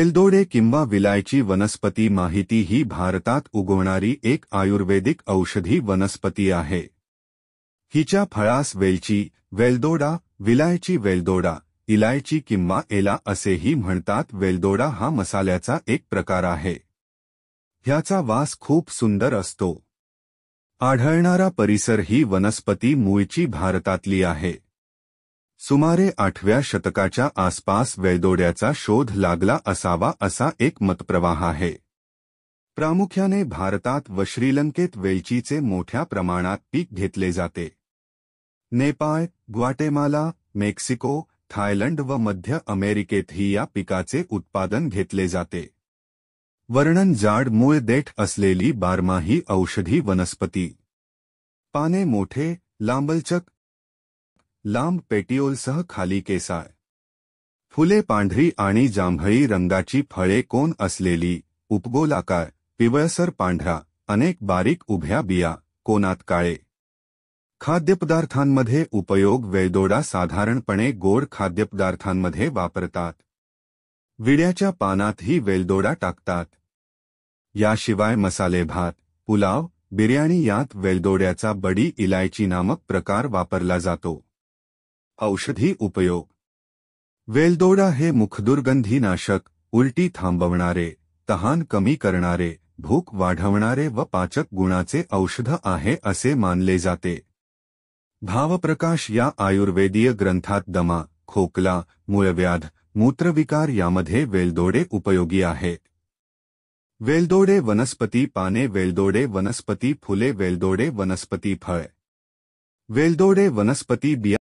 वेलदोडे किंवा विलायची वनस्पती माहिती ही भारतात उगवणारी एक आयुर्वेदिक औषधी वनस्पती आहे। हिच्या फळास वेलची, वेलदोडा, विलायची वेलदोडा, इलायची किंवा एला असेही म्हणतात। वेलदोडा हा मसाल्याचा एक प्रकार आहे। ह्याचा वास खूप सुंदर असतो। आढळणारा परिसर ही वनस्पती मूळची भारतातली आहे। सुमारे 8व्या शतकाच्या आसपास वेलदोड्याचा शोध लागला असावा असा एक मतप्रवाह आहे। प्रामुख्याने भारतात व श्रीलंकेत वेलचीचे मोठ्या प्रमाणात पीक घेतले जाते। नेपाळ, ग्वाटेमाला, मेक्सिको, थायलंड व मध्य अमेरिकेतही या पिकाचे उत्पादन घेतले जाते। वर्णन जाड मूळ देठ असलेली बारमाही औषधी वनस्पती। पाने मोठे, लांबलचक, लांब पेटिओलसह खाली केसाळ। फुले पांढरी आणि जांभळी रंगाची, फळे कोन असलेली, उपगोलाकार, पिवळसर पांढरा, अनेक बारीक उभ्या बिया, कोनात काळे। खाद्यपदार्थांमध्ये उपयोग। वेलदोडा साधारणपणे गोड खाद्यपदार्थांमध्ये वापरतात। विड्याच्या पानातही वेलदोडा टाकतात। याशिवाय मसाले भात, पुलाव, बिर्याणी यात वेलदोड्याचा बडी इलायची नामक प्रकार वापरला जातो। औषधी उपयोग। वेलदोडा हे मुखदुर्गंधीनाशक, उलटी थांबवणारे, तहान कमी करणारे, भूक वाढवणारे व पाचक गुणाचे औषध आहे असे मानले जाते। भावप्रकाश या आयुर्वेदीय ग्रंथात दमा, खोकला, मूळव्याध, मूत्रविकार यामध्ये वेलदोडे उपयोगी आहेत। वेलदोडे वनस्पती पाने, वेलदोडे वनस्पती फुले, वेलदोडे वनस्पती फळ, वेलदोडे वनस्पती बिया।